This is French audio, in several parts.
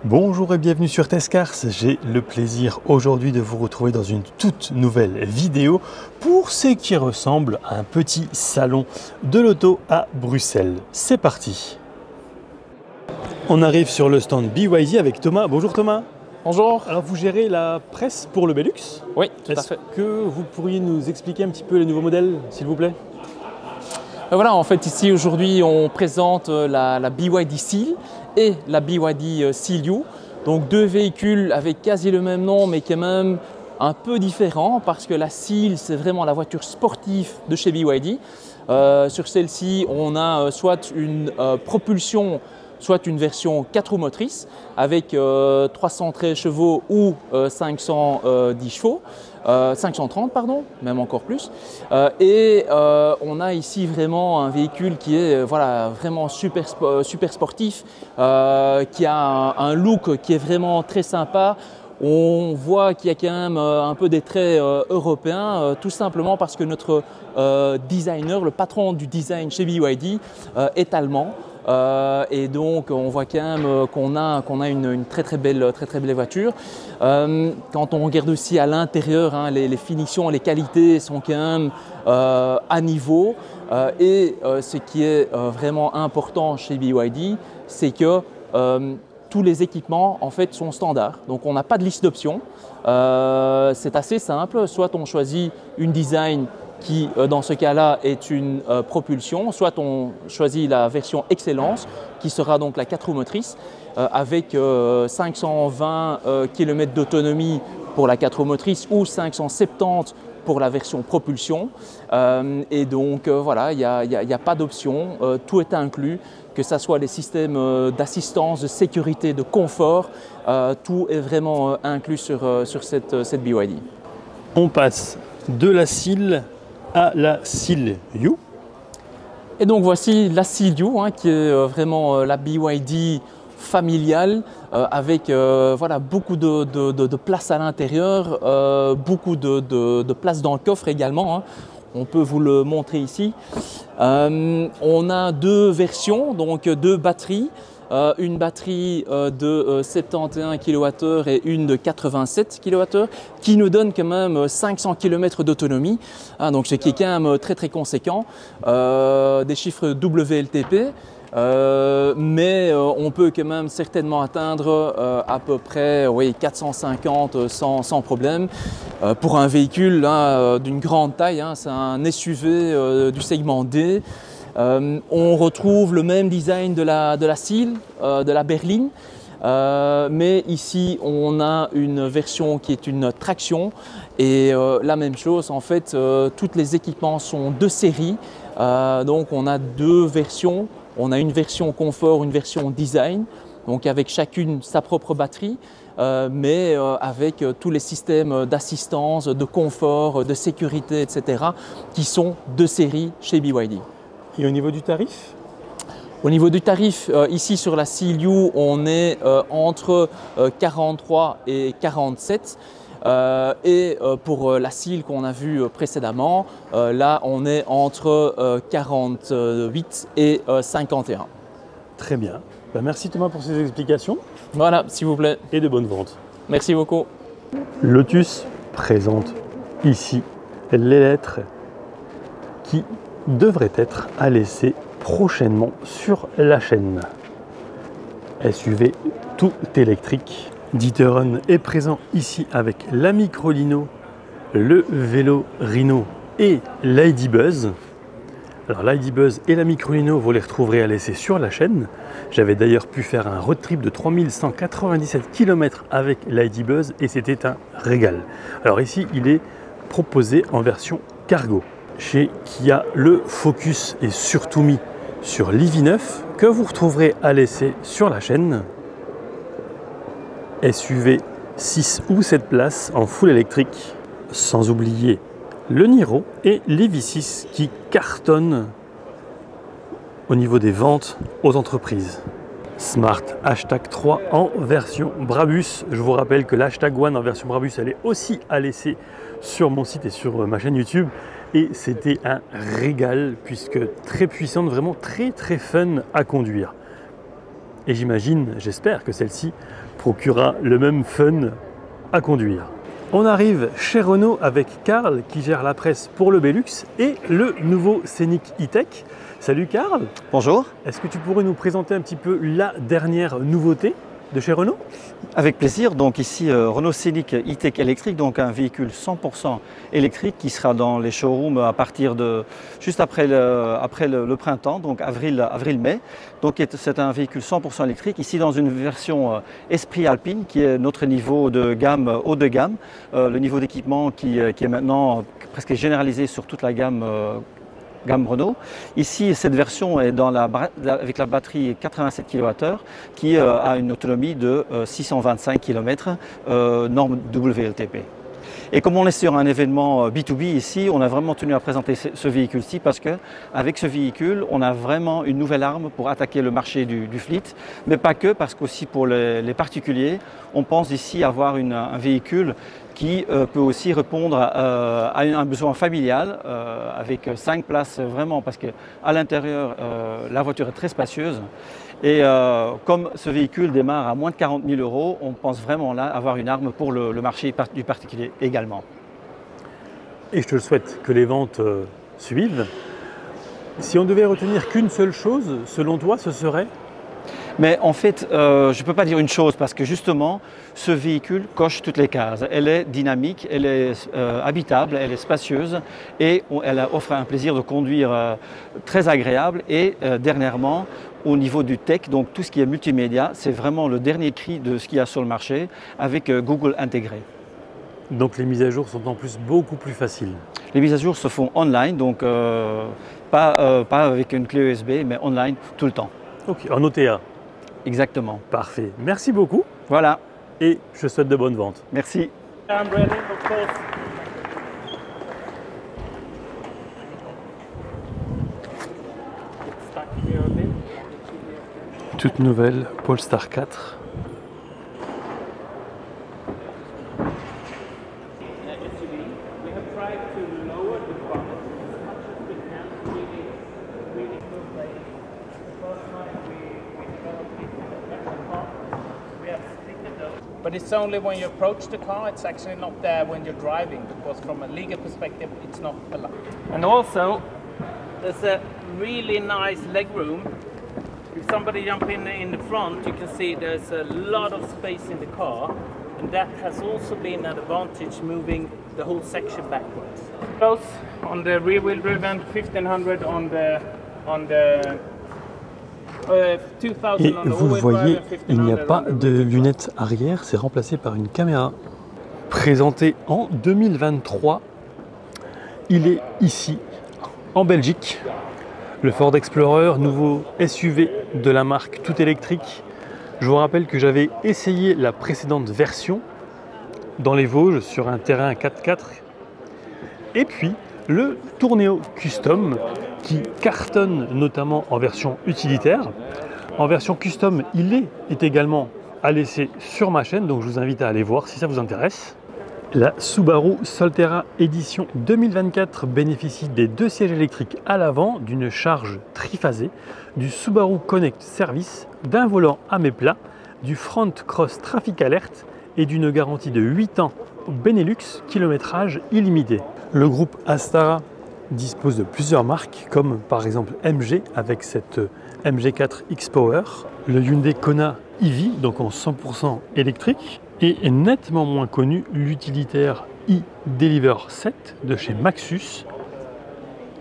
Bonjour et bienvenue sur Testcars. J'ai le plaisir aujourd'hui de vous retrouver dans une toute nouvelle vidéo pour ce qui ressemble à un petit salon de l'auto à Bruxelles. C'est parti. On arrive sur le stand BYD avec Thomas. Bonjour Thomas. Bonjour. Alors vous gérez la presse pour le Belux. Oui, tout à fait. Est-ce que vous pourriez nous expliquer un petit peu les nouveaux modèles, s'il vous plaît? Voilà, en fait ici aujourd'hui on présente la BYD Seal et la BYD Seal U. Donc deux véhicules avec quasi le même nom mais quand même un peu différents parce que la Seal c'est vraiment la voiture sportive de chez BYD. Sur celle-ci on a soit une propulsion, soit une version 4 roues motrices avec 313 chevaux ou 510 chevaux. 530 pardon, même encore plus. On a ici vraiment un véhicule qui est vraiment super sportif, qui a un look qui est vraiment très sympa. On voit qu'il y a quand même un peu des traits européens, tout simplement parce que notre designer, le patron du design chez BYD est allemand. Et donc on voit quand même qu'on a une très belle voiture. Quand on regarde aussi à l'intérieur, hein, les finitions, les qualités sont quand même à niveau. Ce qui est vraiment important chez BYD, c'est que tous les équipements en fait sont standards. Donc on n'a pas de liste d'options. C'est assez simple. Soit on choisit une design qui dans ce cas-là est une propulsion, soit on choisit la version Excellence qui sera donc la 4 roues motrices avec 520 km d'autonomie pour la 4 roues motrices ou 570 pour la version propulsion. Voilà, il n'y a pas d'option, tout est inclus, que ce soit les systèmes d'assistance, de sécurité, de confort, tout est vraiment inclus sur cette BYD. On passe de la Seal à la Seal U. Et donc voici la Seal U, hein, qui est vraiment la BYD familiale avec beaucoup de place à l'intérieur, beaucoup de place dans le coffre également, hein. On peut vous le montrer ici. On a deux versions, donc deux batteries. Une batterie de 71 kWh et une de 87 kWh qui nous donne quand même 500 km d'autonomie, hein, donc ce qui est quand même très conséquent, des chiffres WLTP. Mais on peut quand même certainement atteindre à peu près 450 sans problème pour un véhicule d'une grande taille, hein, c'est un SUV du segment D. On retrouve le même design de la Seal, de la berline, mais ici on a une version qui est une traction et la même chose en fait, tous les équipements sont de série, donc on a deux versions. On a une version confort, une version design, donc avec chacune sa propre batterie, mais avec tous les systèmes d'assistance, de confort, de sécurité, etc. qui sont de série chez BYD. Et au niveau du tarif? Au niveau du tarif, ici sur la Seal U, on est entre 43 et 47. Pour la Seal qu'on a vue précédemment, là on est entre 48 et 51. Très bien. Merci Thomas pour ces explications. Voilà, s'il vous plaît. Et de bonnes ventes. Merci beaucoup. Lotus présente ici les lettres qui devraient être à laisser prochainement sur la chaîne. SUV tout électrique. D'Ituran est présent ici avec la Microlino, le vélo Rhino et Ladybuzz. Alors Ladybuzz et la Microlino, vous les retrouverez à laisser sur la chaîne. J'avais d'ailleurs pu faire un road trip de 3197 km avec Ladybuzz et c'était un régal. Alors ici, il est proposé en version cargo. Chez Kia, le focus est surtout mis sur l'EV9 que vous retrouverez à laisser sur la chaîne. SUV 6 ou 7 places en full électrique, sans oublier le Niro et l'EV6 qui cartonnent au niveau des ventes aux entreprises. Smart Hashtag 3 en version Brabus. Je vous rappelle que l'Hashtag One en version Brabus, elle est aussi à laisser sur mon site et sur ma chaîne YouTube. Et c'était un régal puisque très puissante, vraiment très fun à conduire. Et j'imagine, j'espère que celle-ci procurera le même fun à conduire. On arrive chez Renault avec Karl qui gère la presse pour le Belux et le nouveau Scénic E-Tech. Salut Karl. Bonjour. Est-ce que tu pourrais nous présenter un petit peu la dernière nouveauté de chez Renault? Avec plaisir. Donc ici Renault Scénic E-Tech électrique, donc un véhicule 100% électrique qui sera dans les showrooms à partir de juste après le printemps, donc avril-mai. Donc c'est un véhicule 100% électrique ici dans une version Esprit Alpine qui est notre niveau de gamme haut de gamme, le niveau d'équipement qui est maintenant presque généralisé sur toute la gamme Renault. Ici, cette version est avec la batterie 87 kWh qui a une autonomie de 625 km, norme WLTP. Et comme on est sur un événement B2B ici, on a vraiment tenu à présenter ce véhicule-ci parce qu'avec ce véhicule, on a vraiment une nouvelle arme pour attaquer le marché du fleet, mais pas que, parce qu'aussi pour les particuliers, on pense ici avoir un véhicule qui peut aussi répondre à un besoin familial avec 5 places vraiment parce qu'à l'intérieur, la voiture est très spacieuse. Et comme ce véhicule démarre à moins de 40 000 €, on pense vraiment là avoir une arme pour le marché du particulier également. Et je te souhaite que les ventes suivent. Si on devait retenir qu'une seule chose, selon toi, ce serait ? Mais en fait, je ne peux pas dire une chose parce que justement, ce véhicule coche toutes les cases. Elle est dynamique, elle est habitable, elle est spacieuse et elle offre un plaisir de conduire très agréable. Et dernièrement, au niveau du tech, donc tout ce qui est multimédia, c'est vraiment le dernier cri de ce qu'il y a sur le marché avec Google intégré. Donc les mises à jour sont en plus beaucoup plus faciles. Les mises à jour se font online, donc pas avec une clé USB, mais online tout le temps. Ok, en OTA. Exactement. Parfait. Merci beaucoup. Voilà. Et je souhaite de bonnes ventes. Merci. Toute nouvelle Polestar 4. But it's only when you approach the car, it's actually not there when you're driving, because from a legal perspective, it's not allowed. And also, there's a really nice leg room. If somebody jumps in the front, you can see there's a lot of space in the car, and that has also been an advantage moving the whole section backwards. Close on the rear-wheel driven, 1500 on the 2000 Et on the vous all-wheel voyez, drive, il n'y a 1500 pas on the de rear-wheel drive. lunettes arrière, c'est remplacé par une caméra. Présenté en 2023, il est ici, en Belgique. Le Ford Explorer, nouveau SUV de la marque tout électrique. Je vous rappelle que j'avais essayé la précédente version dans les Vosges sur un terrain 4x4. Et puis le Tourneo Custom qui cartonne notamment en version utilitaire. En version custom, il est également à laisser sur ma chaîne, donc je vous invite à aller voir si ça vous intéresse. La Subaru Solterra édition 2024 bénéficie des 2 sièges électriques à l'avant, d'une charge triphasée, du Subaru Connect Service, d'un volant à mes plats, du Front Cross Traffic Alert et d'une garantie de 8 ans Benelux, kilométrage illimité. Le groupe Astara dispose de plusieurs marques, comme par exemple MG avec cette MG4 X-Power, le Hyundai Kona EV, donc en 100% électrique, et nettement moins connu l'utilitaire e-Deliver 7 de chez Maxus,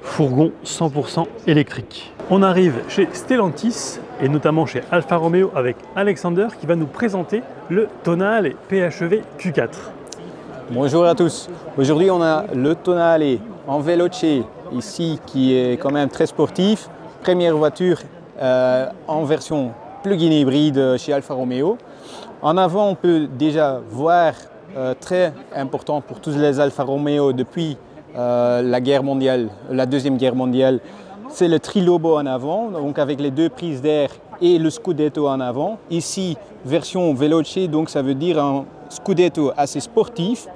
fourgon 100% électrique. On arrive chez Stellantis et notamment chez Alfa Romeo avec Alexander qui va nous présenter le Tonale PHEV Q4. Bonjour à tous. Aujourd'hui, on a le Tonale en Veloce ici qui est quand même très sportif. Première voiture en version plug-in hybride chez Alfa Romeo. En avant, on peut déjà voir très important pour tous les Alfa Romeo depuis la Deuxième Guerre mondiale, c'est le Trilobo en avant, donc avec les 2 prises d'air et le Scudetto en avant. Ici, version Veloce, donc ça veut dire un Scudetto assez sportif.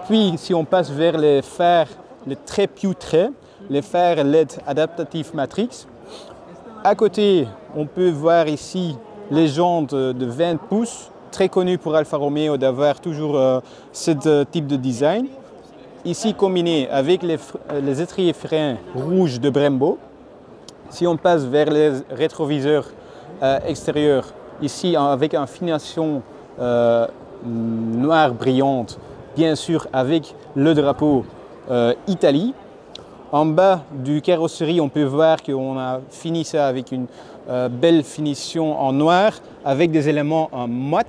Puis, si on passe vers les phares, les très Piutre, les phares LED Adaptative Matrix. À côté, on peut voir ici les jantes de 20 pouces, très connu pour Alfa Romeo d'avoir toujours ce type de design. Ici combiné avec les étriers freins rouges de Brembo. Si on passe vers les rétroviseurs extérieurs, ici avec une finition noire brillante, bien sûr avec le drapeau Italie. En bas du carrosserie, on peut voir qu'on a fini ça avec une belle finition en noir avec des éléments en mat.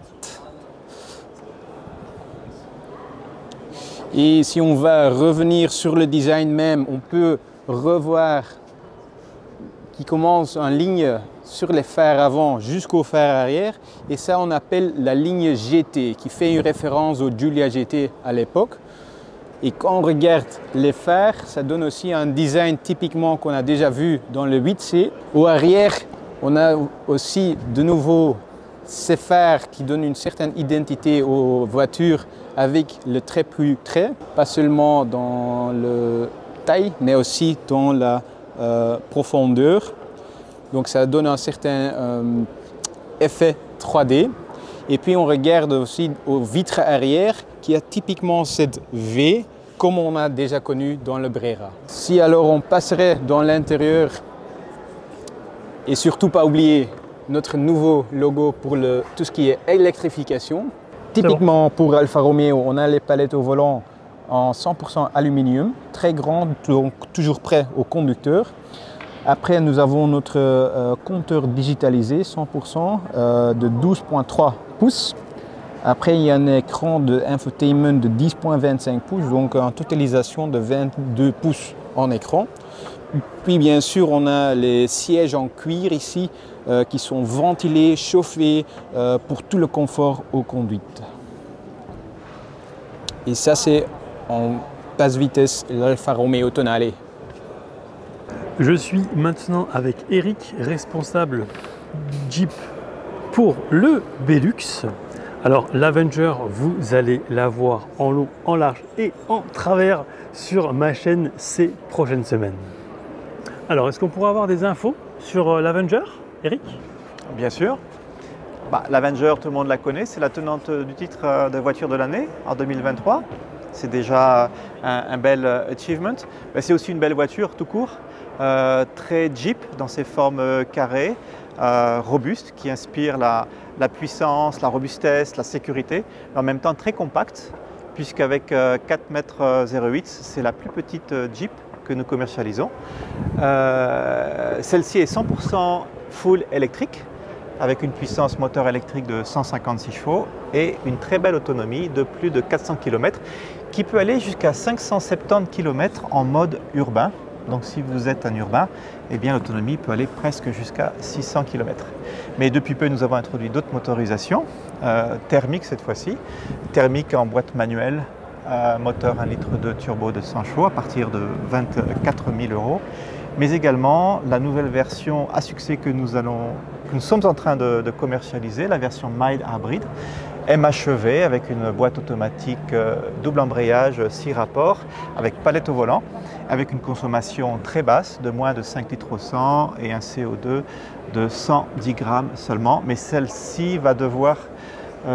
Et si on va revenir sur le design même, on peut revoir qui commence en ligne sur les phares avant jusqu'au phare arrière. Et ça, on appelle la ligne GT, qui fait une référence au Giulia GT à l'époque. Et quand on regarde les phares, ça donne aussi un design typiquement qu'on a déjà vu dans le 8C. Au arrière, on a aussi de nouveau ces phares qui donnent une certaine identité aux voitures avec le trait plus trait, pas seulement dans la taille, mais aussi dans la profondeur. Donc ça donne un certain effet 3D. Et puis on regarde aussi aux vitres arrière qui a typiquement cette V comme on a déjà connu dans le Brera. Si alors on passerait dans l'intérieur et surtout pas oublier notre nouveau logo pour tout ce qui est électrification. Typiquement pour Alfa Romeo, on a les palettes au volant en 100% aluminium, très grandes, donc toujours prêt au conducteur. Après, nous avons notre compteur digitalisé 100% de 12,3 pouces. Après, il y a un écran d'infotainment de 10,25 pouces, donc en totalisation de 22 pouces en écran. Puis bien sûr, on a les sièges en cuir ici qui sont ventilés, chauffés pour tout le confort aux conduites. Et ça, c'est en basse vitesse l'Alfa Romeo Tonale. Je suis maintenant avec Eric, responsable Jeep pour le Belux. Alors l'Avenger, vous allez la voir en long, en large et en travers sur ma chaîne ces prochaines semaines. Alors est-ce qu'on pourrait avoir des infos sur l'Avenger, Eric? Bien sûr. L'Avenger, tout le monde la connaît, c'est la tenante du titre de voiture de l'année en 2023. C'est déjà un bel achievement. Mais c'est aussi une belle voiture tout court, très Jeep dans ses formes carrées, robustes, qui inspire la puissance, la robustesse, la sécurité, mais en même temps très compacte, puisqu'avec 4,08 m, c'est la plus petite Jeep que nous commercialisons. Celle-ci est 100% full électrique, avec une puissance moteur électrique de 156 chevaux et une très belle autonomie de plus de 400 km, qui peut aller jusqu'à 570 km en mode urbain. Donc si vous êtes un urbain, eh bien l'autonomie peut aller presque jusqu'à 600 km. Mais depuis peu, nous avons introduit d'autres motorisations, thermiques cette fois-ci, thermique en boîte manuelle, moteur 1 litre de turbo de 100 chevaux à partir de 24 000 €, mais également la nouvelle version à succès que nous sommes en train de commercialiser, la version Mild Hybrid, MHEV avec une boîte automatique double embrayage 6 rapports avec palette au volant, avec une consommation très basse de moins de 5 litres au 100 et un CO2 de 110 grammes seulement. Mais celle-ci va devoir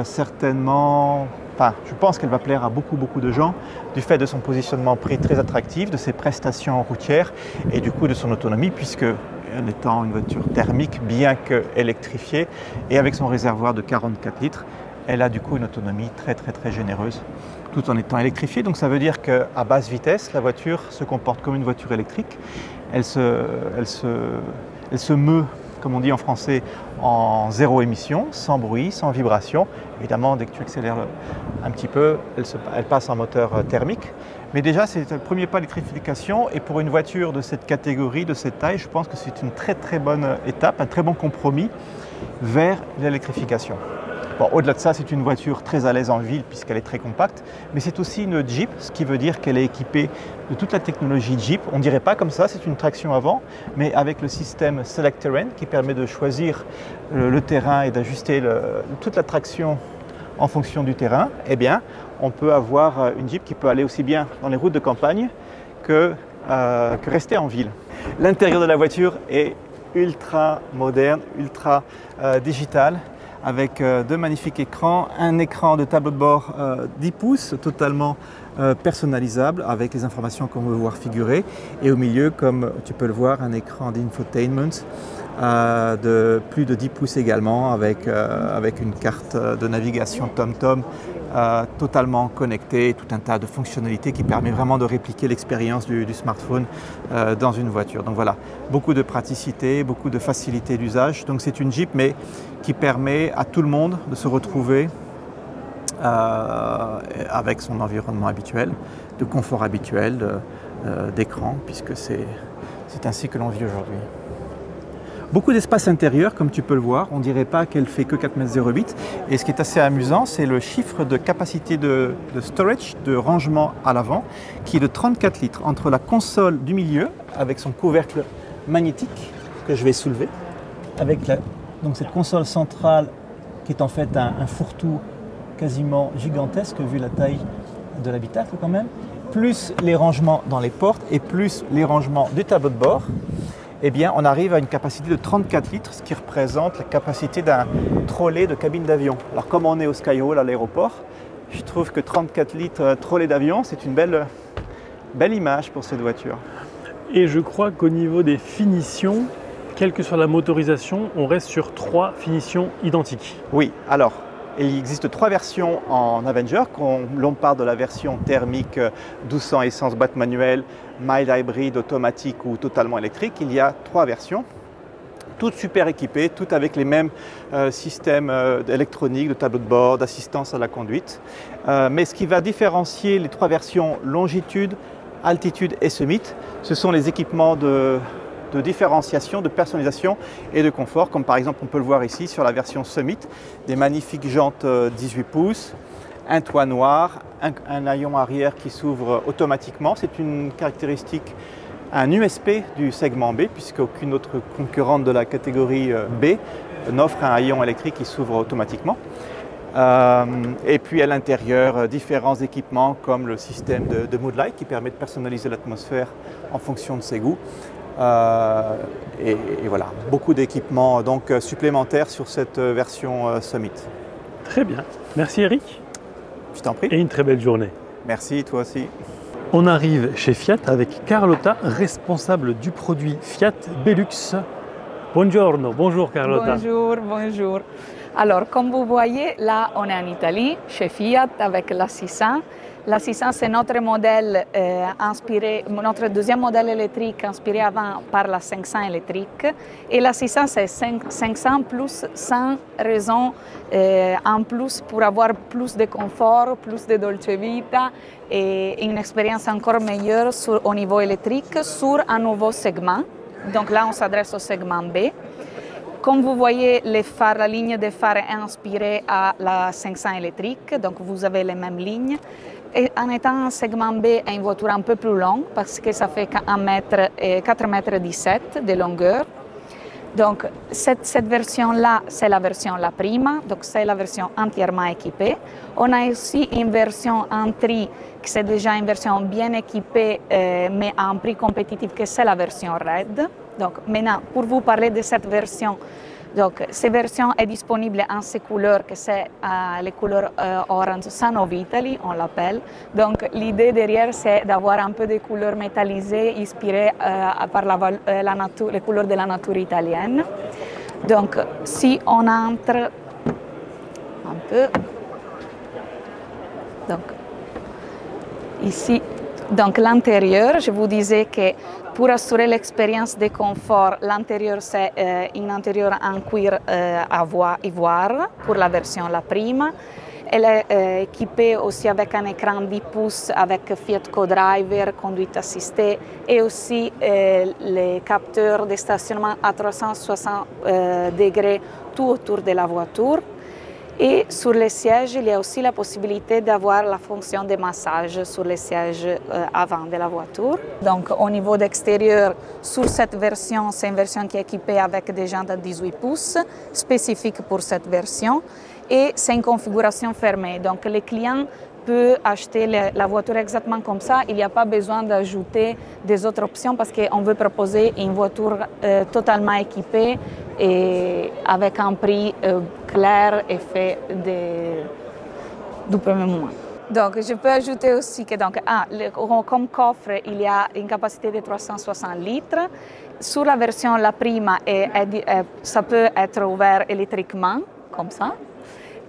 certainement, je pense qu'elle va plaire à beaucoup de gens du fait de son positionnement prix très attractif, de ses prestations routières et du coup de son autonomie, puisque en étant une voiture thermique bien qu'électrifiée et avec son réservoir de 44 litres, elle a du coup une autonomie très généreuse tout en étant électrifiée. Donc ça veut dire qu'à basse vitesse, la voiture se comporte comme une voiture électrique. Elle se meut, comme on dit en français, en zéro émission, sans bruit, sans vibration. Évidemment, dès que tu accélères un petit peu, elle passe en moteur thermique. Mais déjà, c'est le premier pas d'électrification. Et pour une voiture de cette catégorie, de cette taille, je pense que c'est une très bonne étape, un très bon compromis vers l'électrification. Bon, au-delà de ça, c'est une voiture très à l'aise en ville puisqu'elle est très compacte, mais c'est aussi une Jeep, ce qui veut dire qu'elle est équipée de toute la technologie Jeep. On ne dirait pas comme ça, c'est une traction avant, mais avec le système Select Terrain qui permet de choisir le terrain et d'ajuster toute la traction en fonction du terrain, eh bien, on peut avoir une Jeep qui peut aller aussi bien dans les routes de campagne que rester en ville. L'intérieur de la voiture est ultra moderne, ultra digital, avec deux magnifiques écrans, un écran de tableau de bord 10 pouces totalement personnalisable avec les informations qu'on veut voir figurer, et au milieu, comme tu peux le voir, un écran d'infotainment de plus de 10 pouces également, avec une carte de navigation TomTom totalement connectée, tout un tas de fonctionnalités qui permet vraiment de répliquer l'expérience du smartphone dans une voiture. Donc voilà, beaucoup de praticité, beaucoup de facilité d'usage. Donc c'est une Jeep, mais qui permet à tout le monde de se retrouver avec son environnement habituel, de confort habituel, d'écran, puisque c'est ainsi que l'on vit aujourd'hui. Beaucoup d'espace intérieur, comme tu peux le voir. On ne dirait pas qu'elle fait que 4,08 m. Et ce qui est assez amusant, c'est le chiffre de capacité de storage, de rangement à l'avant, qui est de 34 litres. Entre la console du milieu, avec son couvercle magnétique, que je vais soulever, avec donc cette console centrale, qui est en fait un fourre-tout quasiment gigantesque, vu la taille de l'habitacle quand même, plus les rangements dans les portes et plus les rangements du tableau de bord, eh bien, on arrive à une capacité de 34 litres, ce qui représente la capacité d'un trolley de cabine d'avion. Alors, comme on est au Skyhall à l'aéroport, je trouve que 34 litres trolley d'avion, c'est une belle image pour cette voiture. Et je crois qu'au niveau des finitions, quelle que soit la motorisation, on reste sur 3 finitions identiques. Oui, alors, il existe 3 versions en Avenger. L'on part de la version thermique 1200 essence boîte manuelle, mild hybrid, automatique ou totalement électrique. Il y a 3 versions, toutes super équipées, toutes avec les mêmes systèmes électroniques, de tableau de bord, d'assistance à la conduite. Mais ce qui va différencier les 3 versions longitude, altitude et summit, ce sont les équipements de différenciation, de personnalisation et de confort, comme par exemple on peut le voir ici sur la version Summit, des magnifiques jantes 18 pouces, un toit noir, un haillon arrière qui s'ouvre automatiquement. C'est une caractéristique, un USP du segment B, puisqu'aucune autre concurrente de la catégorie B n'offre un haillon électrique qui s'ouvre automatiquement. Et puis à l'intérieur, différents équipements comme le système de Mood Light qui permet de personnaliser l'atmosphère en fonction de ses goûts. Et voilà, beaucoup d'équipements donc supplémentaires sur cette version Summit. Très bien. Merci Eric. Je t'en prie. Et une très belle journée. Merci, toi aussi. On arrive chez Fiat avec Carlotta, responsable du produit Fiat Belux. Buongiorno, bonjour Carlotta. Bonjour, bonjour. Alors, comme vous voyez, là, on est en Italie, chez Fiat, avec la 600. La 600, c'est notre modèle notre deuxième modèle électrique inspiré avant par la 500 électrique. Et la 600, c'est 500 plus 100 raisons en plus pour avoir plus de confort, plus de dolce vita et une expérience encore meilleure au niveau électrique sur un nouveau segment. Donc là, on s'adresse au segment B. Comme vous voyez, les phares, la ligne des phares est inspirée à la 500 électrique, donc vous avez les mêmes lignes. Et en étant un segment B, une voiture un peu plus longue, parce que ça fait 4,17 m de longueur. Donc cette version-là, c'est la version La Prima, donc c'est la version entièrement équipée. On a aussi une version Entry, qui c'est déjà une version bien équipée, mais à un prix compétitif, que c'est la version Red. Donc maintenant, pour vous parler de cette version, donc cette version est disponible en ces couleurs, que c'est les couleurs Orange Sun of Italy, on l'appelle. Donc l'idée derrière, c'est d'avoir un peu de couleurs métallisées inspirées par les couleurs de la nature italienne. Donc si on entre un peu, donc ici, donc l'intérieur, je vous disais que pour assurer l'expérience de confort, l'intérieur c'est un intérieur en cuir ivoire pour la version La Prima. Elle est équipée aussi avec un écran 10 pouces avec Fiat Co-Driver, conduite assistée et aussi les capteurs de stationnement à 360 degrés tout autour de la voiture. Et sur les sièges, il y a aussi la possibilité d'avoir la fonction de massage sur les sièges avant de la voiture. Donc au niveau d'extérieur, sur cette version, c'est une version qui est équipée avec des jantes à 18 pouces, spécifiques pour cette version. Et c'est une configuration fermée, donc les clients peut acheter la voiture exactement comme ça. Il n'y a pas besoin d'ajouter des autres options parce qu'on veut proposer une voiture totalement équipée et avec un prix clair et fait du premier moment. Donc, je peux ajouter aussi que comme coffre, il y a une capacité de 360 litres. Sur la version La Prima, ça peut être ouvert électriquement, comme ça.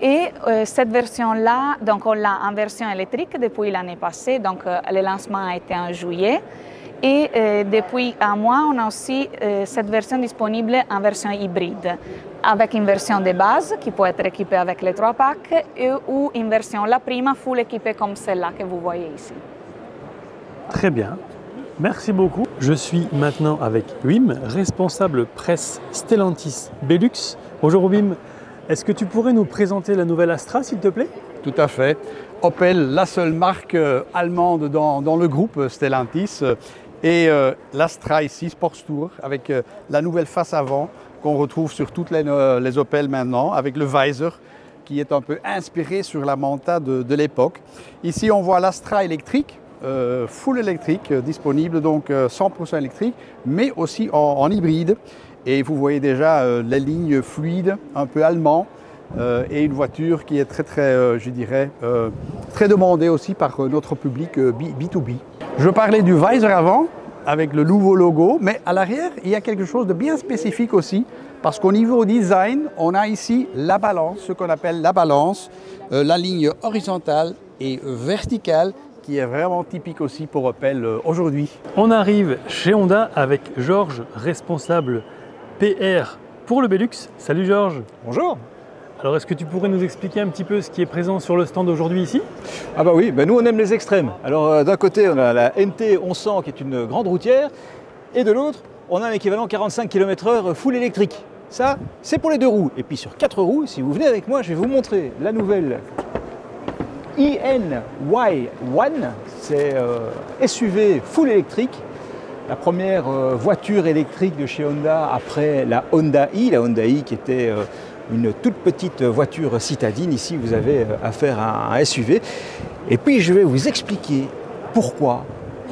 Et cette version-là, donc on l'a en version électrique depuis l'année passée, donc le lancement a été en juillet. Et depuis un mois, on a aussi cette version disponible en version hybride, avec une version de base qui peut être équipée avec les 3 packs ou une version La Prima full équipée comme celle-là que vous voyez ici. Très bien, merci beaucoup. Je suis maintenant avec Wim, responsable presse Stellantis Belux. Bonjour Wim, est-ce que tu pourrais nous présenter la nouvelle Astra s'il te plaît? Tout à fait. Opel, la seule marque allemande dans le groupe Stellantis. Et l'Astra ici, Sports Tour, avec la nouvelle face avant qu'on retrouve sur toutes les Opel maintenant, avec le visor qui est un peu inspiré sur la Manta de l'époque. Ici, on voit l'Astra électrique, full électrique, disponible, donc 100% électrique, mais aussi en hybride. Et vous voyez déjà les lignes fluides, un peu allemand, et une voiture qui est très, je dirais, très demandée aussi par notre public B2B. Je parlais du visor avant, avec le nouveau logo, mais à l'arrière, il y a quelque chose de bien spécifique aussi, parce qu'au niveau design, on a ici la balance, ce qu'on appelle la balance, la ligne horizontale et verticale, qui est vraiment typique aussi pour Opel aujourd'hui. On arrive chez Honda avec Georges, responsable PR pour le Belux. Salut Georges. Bonjour. Alors est-ce que tu pourrais nous expliquer un petit peu ce qui est présent sur le stand aujourd'hui ici? Ah bah oui, nous on aime les extrêmes. Alors d'un côté on a la MT 1100 qui est une grande routière et de l'autre on a un équivalent 45 km/h full électrique. Ça c'est pour les 2 roues. Et puis sur 4 roues, si vous venez avec moi, je vais vous montrer la nouvelle ENY1, c'est SUV full électrique. La première voiture électrique de chez Honda après la Honda i qui était une toute petite voiture citadine. Ici, vous avez affaire à un SUV. Et puis, je vais vous expliquer pourquoi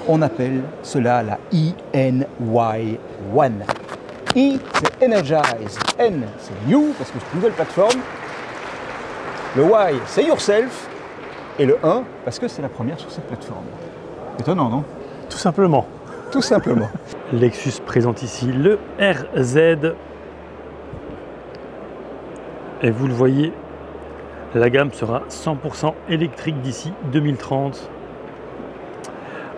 on appelle cela la ENY1. E, c'est Energize. N, c'est New, parce que c'est une nouvelle plateforme. Le Y, c'est Yourself. Et le 1, parce que c'est la première sur cette plateforme. Étonnant, non? Tout simplement. Tout simplement. Lexus présente ici le RZ. Et vous le voyez, la gamme sera 100% électrique d'ici 2030.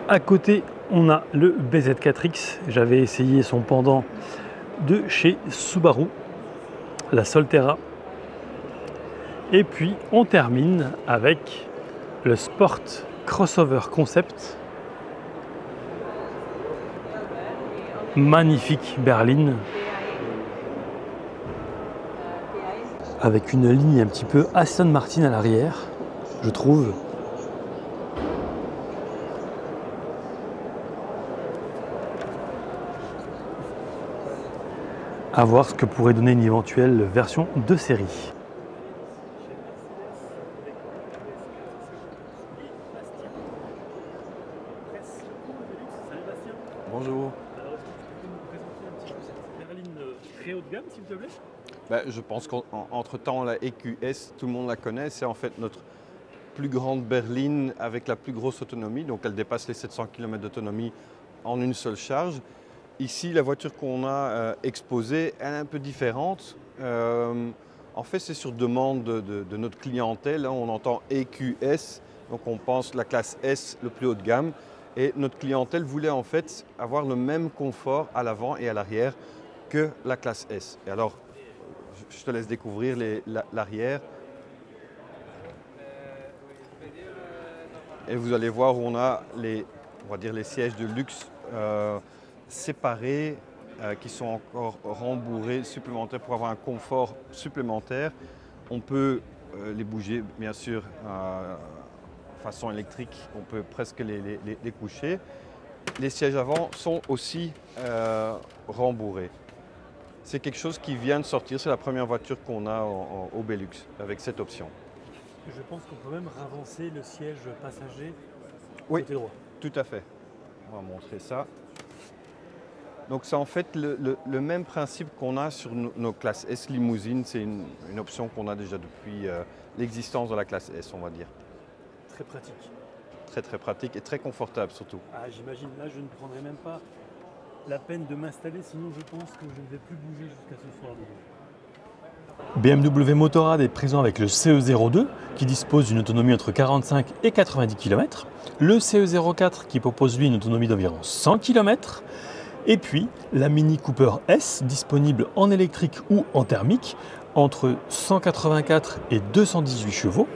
À côté, on a le BZ4X. J'avais essayé son pendant de chez Subaru, la Solterra. Et puis, on termine avec le Sport Crossover Concept. Magnifique berline. Avec une ligne un petit peu Aston Martin à l'arrière, je trouve. À voir ce que pourrait donner une éventuelle version de série. Bonjour. Alors, est-ce que tu peux nous présenter un petit peu cette berline très haut de gamme, s'il te plaît? Je pense qu'entre-temps, la EQS, tout le monde la connaît. C'est en fait notre plus grande berline avec la plus grosse autonomie. Donc, elle dépasse les 700 km d'autonomie en une seule charge. Ici, la voiture qu'on a exposée, elle est un peu différente. En fait, c'est sur demande de notre clientèle. Là, on entend EQS, donc on pense la classe S, le plus haut de gamme. Et notre clientèle voulait en fait avoir le même confort à l'avant et à l'arrière que la classe S. Et alors, je te laisse découvrir l'arrière. Et vous allez voir où on a on va dire les sièges de luxe séparés qui sont encore rembourrés supplémentaires pour avoir un confort supplémentaire. On peut les bouger bien sûr de façon électrique, on peut presque les coucher. Les sièges avant sont aussi rembourrés. C'est quelque chose qui vient de sortir, c'est la première voiture qu'on a au Belux avec cette option. Je pense qu'on peut même ravancer le siège passager Oui, côté droit. tout à fait. On va montrer ça. Donc c'est en fait le même principe qu'on a sur nos classes S limousine. C'est une option qu'on a déjà depuis l'existence de la classe S, on va dire. Très pratique. Très très pratique et très confortable surtout. Ah, j'imagine, là je ne prendrai même pas la peine de m'installer, sinon je pense que je ne vais plus bouger jusqu'à ce soir. BMW Motorrad est présent avec le CE02 qui dispose d'une autonomie entre 45 et 90 km, le CE04 qui propose lui une autonomie d'environ 100 km, et puis la Mini Cooper S disponible en électrique ou en thermique entre 184 et 218 chevaux.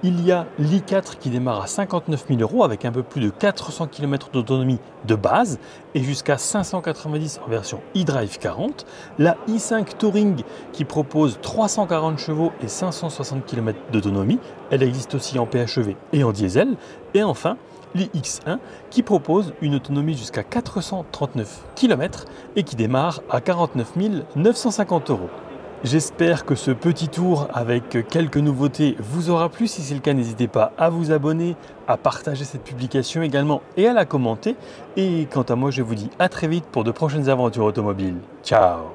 Il y a l'i4 qui démarre à 59 000 € avec un peu plus de 400 km d'autonomie de base et jusqu'à 590 en version e-Drive 40. La i5 Touring qui propose 340 chevaux et 560 km d'autonomie. Elle existe aussi en PHEV et en diesel. Et enfin, l'iX1 qui propose une autonomie jusqu'à 439 km et qui démarre à 49 950 €. J'espère que ce petit tour avec quelques nouveautés vous aura plu. Si c'est le cas, n'hésitez pas à vous abonner, à partager cette publication également et à la commenter. Et quant à moi, je vous dis à très vite pour de prochaines aventures automobiles. Ciao!